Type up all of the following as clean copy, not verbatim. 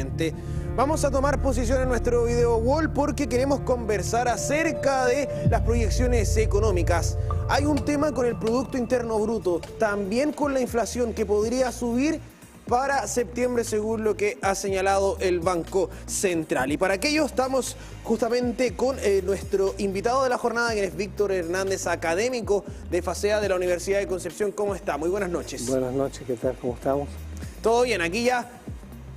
conveniente. Vamos a tomar posición en nuestro video wall porque queremos conversar acerca de las proyecciones económicas. Hay un tema con el Producto Interno Bruto, también con la inflación que podría subir para septiembre según lo que ha señalado el Banco Central. Y para aquello estamos justamente con nuestro invitado de la jornada, que es Víctor Hernández, académico de FACEA de la Universidad de Concepción. ¿Cómo está? Muy buenas noches. Buenas noches, ¿qué tal? ¿Cómo estamos? Todo bien, aquí ya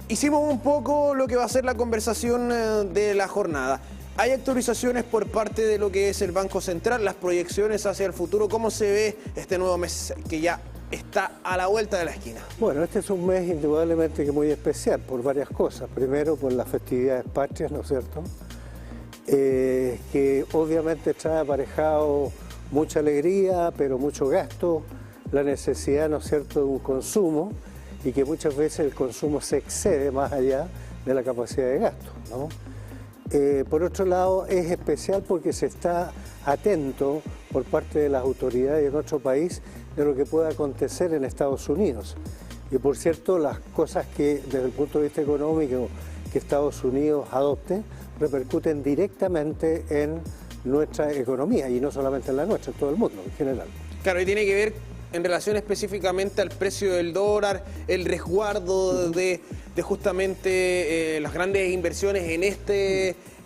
hicimos un poco lo que va a ser la conversación de la jornada. Hay actualizaciones por parte de lo que es el Banco Central, las proyecciones hacia el futuro. ¿Cómo se ve este nuevo mes que ya está a la vuelta de la esquina? Bueno, este es un mes indudablemente que muy especial por varias cosas. Primero, por las festividades patrias, ¿no es cierto? Que obviamente trae aparejado mucha alegría, pero mucho gasto, la necesidad, ¿no es cierto?, de un consumo, y que muchas veces el consumo se excede más allá de la capacidad de gasto, ¿no? Por otro lado, es especial porque se está atento por parte de las autoridades de nuestro país de lo que pueda acontecer en Estados Unidos. Y por cierto, las cosas que desde el punto de vista económico que Estados Unidos adopte repercuten directamente en nuestra economía, y no solamente en la nuestra, en todo el mundo en general. Claro, y tiene que ver en relación específicamente al precio del dólar, el resguardo de justamente las grandes inversiones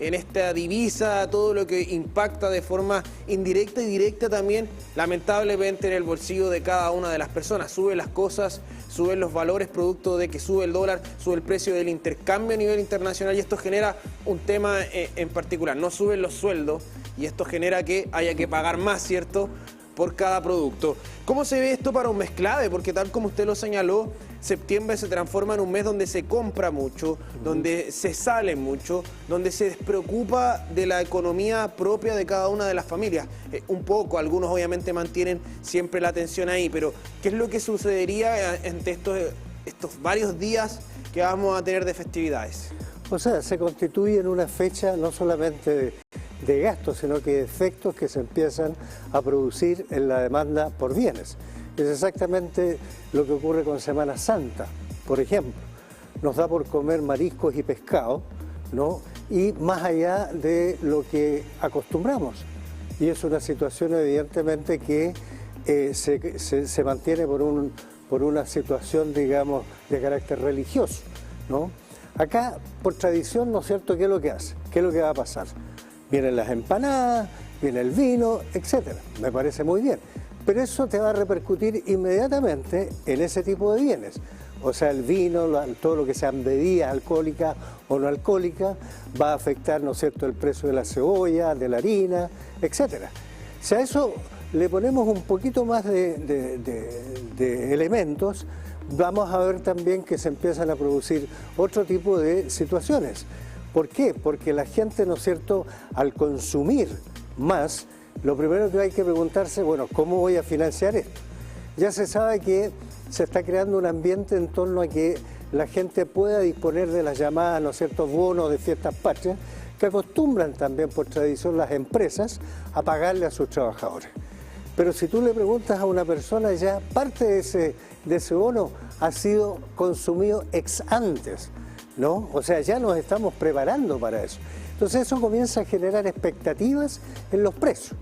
en esta divisa, todo lo que impacta de forma indirecta y directa también, lamentablemente, en el bolsillo de cada una de las personas. Suben las cosas, suben los valores producto de que sube el dólar, sube el precio del intercambio a nivel internacional, y esto genera un tema en particular. No suben los sueldos y esto genera que haya que pagar más, ¿cierto?, por cada producto. ¿Cómo se ve esto para un mes clave? Porque tal como usted lo señaló, septiembre se transforma en un mes donde se compra mucho, donde se sale mucho, donde se despreocupa de la economía propia de cada una de las familias. Un poco, algunos obviamente mantienen siempre la atención ahí, pero ¿qué es lo que sucedería entre estos varios días que vamos a tener de festividades? O sea, se constituye en una fecha no solamente de gastos, sino que de efectos que se empiezan a producir en la demanda por bienes. Es exactamente lo que ocurre con Semana Santa, por ejemplo. Nos da por comer mariscos y pescado, ¿no?, y más allá de lo que acostumbramos. Y es una situación evidentemente que se mantiene por una situación, digamos, de carácter religioso, ¿no? Acá, por tradición, ¿no es cierto?, ¿qué es lo que hace? ¿Qué es lo que va a pasar? Vienen las empanadas, viene el vino, etc. Me parece muy bien. Pero eso te va a repercutir inmediatamente en ese tipo de bienes. O sea, el vino, todo lo que sean bebidas alcohólicas o no alcohólicas, va a afectar, ¿no es cierto?, el precio de la cebolla, de la harina, etc. Si a eso le ponemos un poquito más de elementos, vamos a ver también que se empiezan a producir otro tipo de situaciones. ¿Por qué? Porque la gente, ¿no es cierto?, al consumir más, lo primero que hay que preguntarse, bueno, ¿cómo voy a financiar esto? Ya se sabe que se está creando un ambiente en torno a que la gente pueda disponer de las llamadas, ¿no es cierto?, bonos de fiestas patrias, que acostumbran también por tradición las empresas a pagarle a sus trabajadores. Pero si tú le preguntas a una persona, ya parte de ese bono ha sido consumido ex antes, ¿no? O sea, ya nos estamos preparando para eso. Entonces eso comienza a generar expectativas en los precios.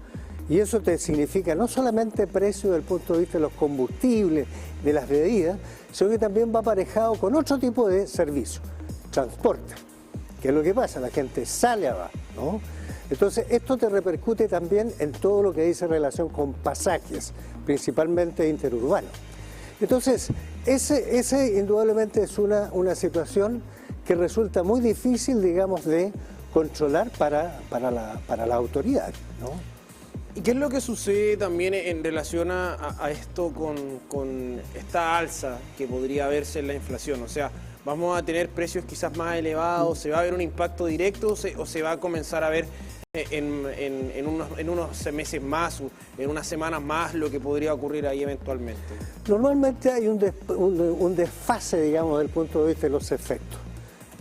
Y eso te significa no solamente precio desde el punto de vista de los combustibles, de las bebidas, sino que también va aparejado con otro tipo de servicio, transporte. ¿Qué es lo que pasa? La gente sale abajo, ¿no? Entonces esto te repercute también en todo lo que dice relación con pasajes, principalmente interurbanos. Entonces, ese indudablemente es una situación que resulta muy difícil, digamos, de controlar para la autoridad, ¿no? ¿Y qué es lo que sucede también en relación a esto con esta alza que podría verse en la inflación? O sea, ¿vamos a tener precios quizás más elevados? ¿Se va a ver un impacto directo o se va a comenzar a ver en unos meses más o en unas semanas más lo que podría ocurrir ahí eventualmente? Normalmente hay un desfase, digamos, desde el punto de vista de los efectos,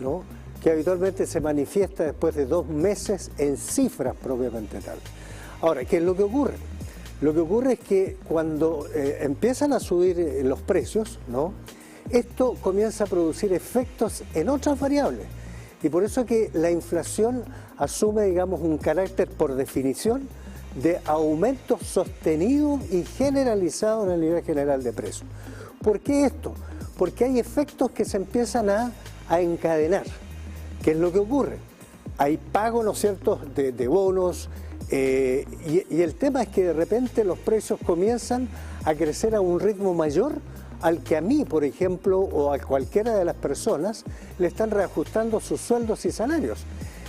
¿no?, que habitualmente se manifiesta después de 2 meses en cifras propiamente tal. Ahora, ¿qué es lo que ocurre? Lo que ocurre es que cuando empiezan a subir los precios, ¿no?, esto comienza a producir efectos en otras variables. Y por eso que la inflación asume, digamos, un carácter por definición de aumento sostenido y generalizado en el nivel general de precios. ¿Por qué esto? Porque hay efectos que se empiezan a encadenar. ¿Qué es lo que ocurre? Hay pago, ¿no es cierto?, de bonos, y el tema es que de repente los precios comienzan a crecer a un ritmo mayor al que a mí, por ejemplo, o a cualquiera de las personas le están reajustando sus sueldos y salarios.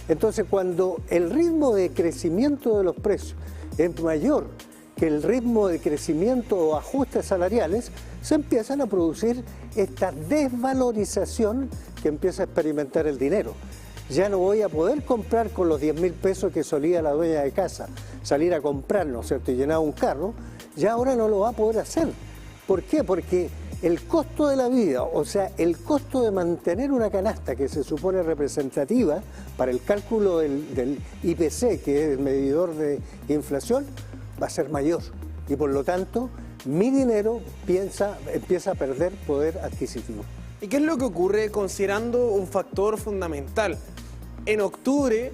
Entonces, cuando el ritmo de crecimiento de los precios es mayor que el ritmo de crecimiento o ajustes salariales, se empiezan a producir esta desvalorización que empieza a experimentar el dinero. Ya no voy a poder comprar con los 10.000 pesos que solía la dueña de casa, salir a comprar, ¿no es cierto?, y llenar un carro, ya ahora no lo va a poder hacer. ¿Por qué? Porque el costo de la vida, o sea, el costo de mantener una canasta que se supone representativa para el cálculo del IPC, que es el medidor de inflación, va a ser mayor. Y por lo tanto, mi dinero empieza a perder poder adquisitivo. ¿Y qué es lo que ocurre considerando un factor fundamental? En octubre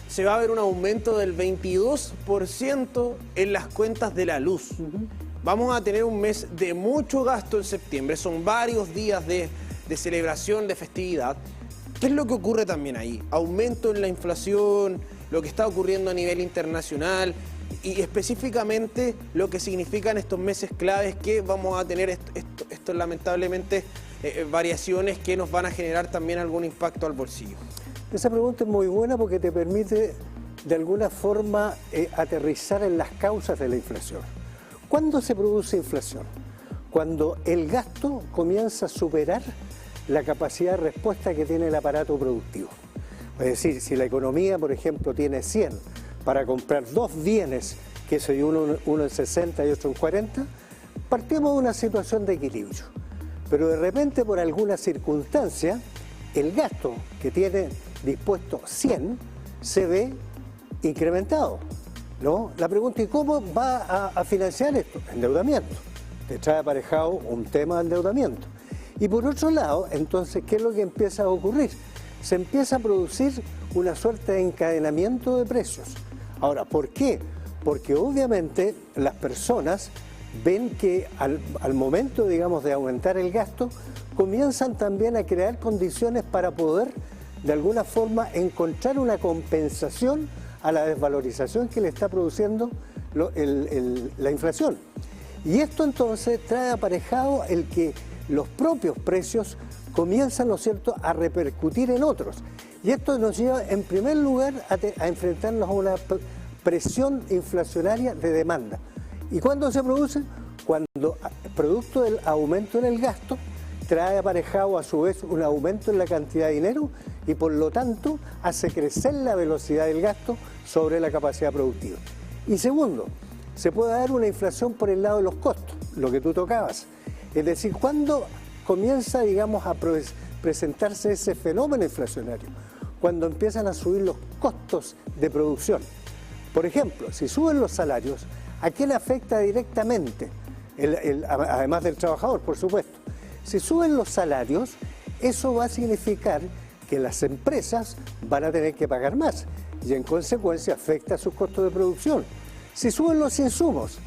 se va a ver un aumento del 22% en las cuentas de la luz. Vamos a tener un mes de mucho gasto en septiembre, son varios días de celebración, de festividad. ¿Qué es lo que ocurre también ahí? Aumento en la inflación, lo que está ocurriendo a nivel internacional y específicamente lo que significan estos meses claves que vamos a tener esto lamentablemente variaciones que nos van a generar también algún impacto al bolsillo. Esa pregunta es muy buena porque te permite de alguna forma aterrizar en las causas de la inflación. ¿Cuándo se produce inflación? Cuando el gasto comienza a superar la capacidad de respuesta que tiene el aparato productivo. Es decir, si la economía, por ejemplo, tiene 100 para comprar dos bienes, que soy uno en 60 y otro en 40, partimos de una situación de equilibrio. Pero de repente, por alguna circunstancia, el gasto que tiene dispuesto 100 se ve incrementado, ¿no? La pregunta es ¿cómo va a financiar esto? Endeudamiento. Te trae aparejado un tema de endeudamiento. Y por otro lado, entonces, ¿qué es lo que empieza a ocurrir? Se empieza a producir una suerte de encadenamiento de precios. Ahora, ¿por qué? Porque obviamente las personas ven que al momento, digamos, de aumentar el gasto, comienzan también a crear condiciones para poder, de alguna forma, encontrar una compensación a la desvalorización que le está produciendo la inflación. Y esto entonces trae aparejado el que los propios precios comienzan, ¿no es cierto?, a repercutir en otros. Y esto nos lleva, en primer lugar, a enfrentarnos a una presión inflacionaria de demanda. ¿Y cuándo se produce? Cuando, producto del aumento en el gasto, trae aparejado a su vez un aumento en la cantidad de dinero y por lo tanto hace crecer la velocidad del gasto sobre la capacidad productiva. Y segundo, se puede dar una inflación por el lado de los costos, lo que tú tocabas. Es decir, cuando comienza, digamos, a presentarse ese fenómeno inflacionario, cuando empiezan a subir los costos de producción. Por ejemplo, si suben los salarios, ¿a quién afecta directamente? Además del trabajador, por supuesto. Si suben los salarios, eso va a significar que las empresas van a tener que pagar más y en consecuencia afecta a sus costos de producción. Si suben los insumos,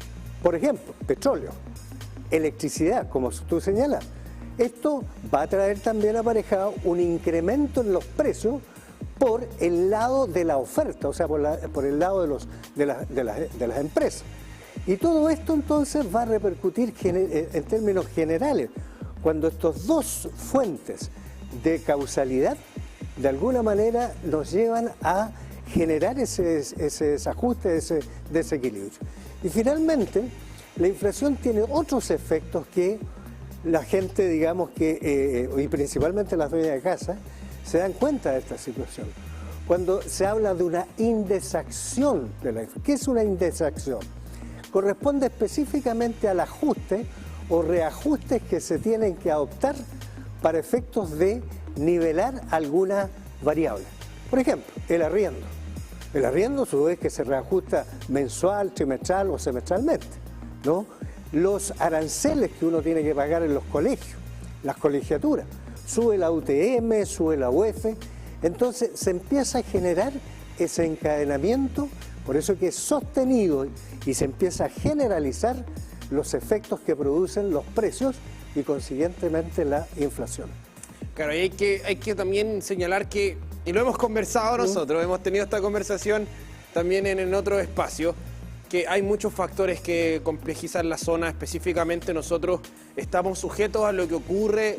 por ejemplo, petróleo, electricidad, como tú señalas, esto va a traer también aparejado un incremento en los precios por el lado de la oferta, o sea, por el lado de las empresas. Y todo esto entonces va a repercutir en términos generales, cuando estos dos fuentes de causalidad de alguna manera nos llevan a generar ese desajuste, ese desequilibrio. Y finalmente, la inflación tiene otros efectos que la gente, digamos que, y principalmente las dueñas de casa, se dan cuenta de esta situación. Cuando se habla de una indexación de la inflación, ¿qué es una indexación? Corresponde específicamente al ajuste o reajustes que se tienen que adoptar para efectos de nivelar alguna variable. Por ejemplo, el arriendo. El arriendo, a su vez, que se reajusta mensual, trimestral o semestralmente, ¿no? Los aranceles que uno tiene que pagar en los colegios, las colegiaturas, sube la UTM, sube la UEF, entonces se empieza a generar ese encadenamiento, por eso que es sostenido y se empieza a generalizar los efectos que producen los precios y consiguientemente la inflación. Claro, y hay que también señalar que, y lo hemos conversado nosotros, hemos tenido esta conversación también en otro espacio, que hay muchos factores que complejizan la zona, específicamente nosotros estamos sujetos a lo que ocurre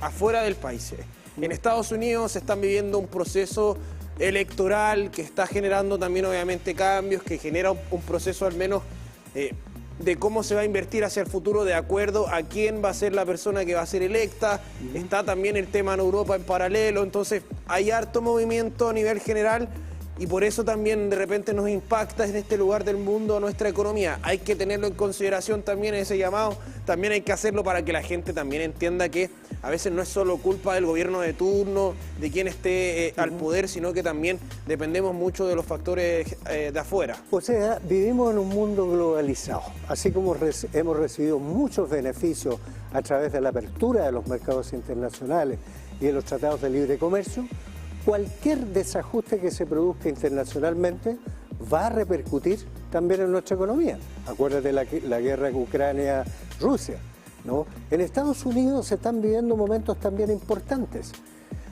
afuera del país. En Estados Unidos se están viviendo un proceso electoral que está generando también obviamente cambios, que genera un proceso al menos de cómo se va a invertir hacia el futuro de acuerdo a quién va a ser la persona que va a ser electa. Está también el tema en Europa en paralelo, entonces hay harto movimiento a nivel general y por eso también de repente nos impacta en este lugar del mundo nuestra economía. Hay que tenerlo en consideración también ese llamado, también hay que hacerlo para que la gente también entienda que a veces no es solo culpa del gobierno de turno, de quien esté al poder, sino que también dependemos mucho de los factores de afuera. O sea, vivimos en un mundo globalizado, así como hemos recibido muchos beneficios a través de la apertura de los mercados internacionales y de los tratados de libre comercio. Cualquier desajuste que se produzca internacionalmente va a repercutir también en nuestra economía. Acuérdate la guerra en Ucrania-Rusia, ¿no? En Estados Unidos se están viviendo momentos también importantes.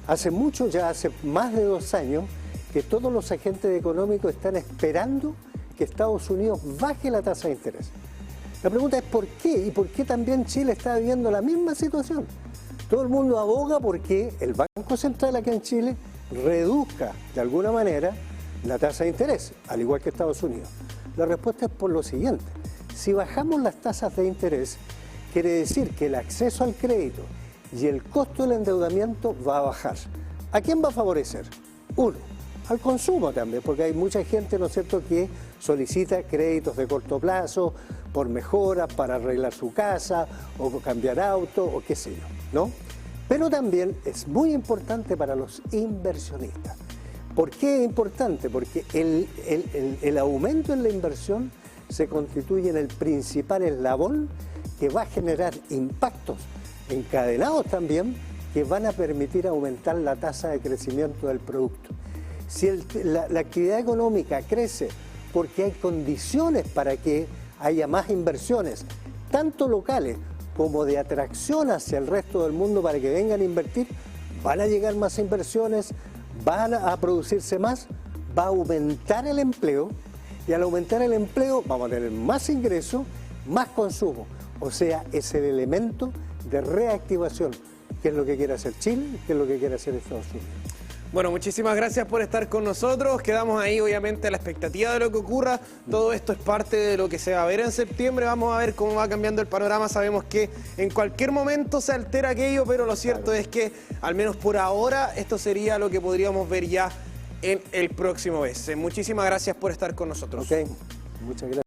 Hace mucho, ya hace más de 2 años, que todos los agentes económicos están esperando que Estados Unidos baje la tasa de interés. La pregunta es ¿por qué? ¿Y por qué también Chile está viviendo la misma situación? Todo el mundo aboga porque el Banco Central aquí en Chile reduzca de alguna manera la tasa de interés, al igual que Estados Unidos. La respuesta es por lo siguiente: si bajamos las tasas de interés, quiere decir que el acceso al crédito y el costo del endeudamiento va a bajar. ¿A quién va a favorecer? Uno, al consumo también, porque hay mucha gente, ¿no es cierto?, que solicita créditos de corto plazo por mejoras para arreglar su casa o cambiar auto o qué sé yo, ¿no? Pero también es muy importante para los inversionistas. ¿Por qué es importante? Porque el aumento en la inversión se constituye en el principal eslabón que va a generar impactos encadenados también que van a permitir aumentar la tasa de crecimiento del producto. Si la actividad económica crece porque hay condiciones para que haya más inversiones, tanto locales como de atracción hacia el resto del mundo para que vengan a invertir, van a llegar más inversiones, van a producirse más, va a aumentar el empleo y al aumentar el empleo vamos a tener más ingresos, más consumo. O sea, es el elemento de reactivación, que es lo que quiere hacer Chile, que es lo que quiere hacer Estados Unidos. Bueno, muchísimas gracias por estar con nosotros. Quedamos ahí obviamente a la expectativa de lo que ocurra. Todo esto es parte de lo que se va a ver en septiembre. Vamos a ver cómo va cambiando el panorama. Sabemos que en cualquier momento se altera aquello, pero lo cierto es que al menos por ahora esto sería lo que podríamos ver ya en el próximo mes. Muchísimas gracias por estar con nosotros. Ok, muchas gracias.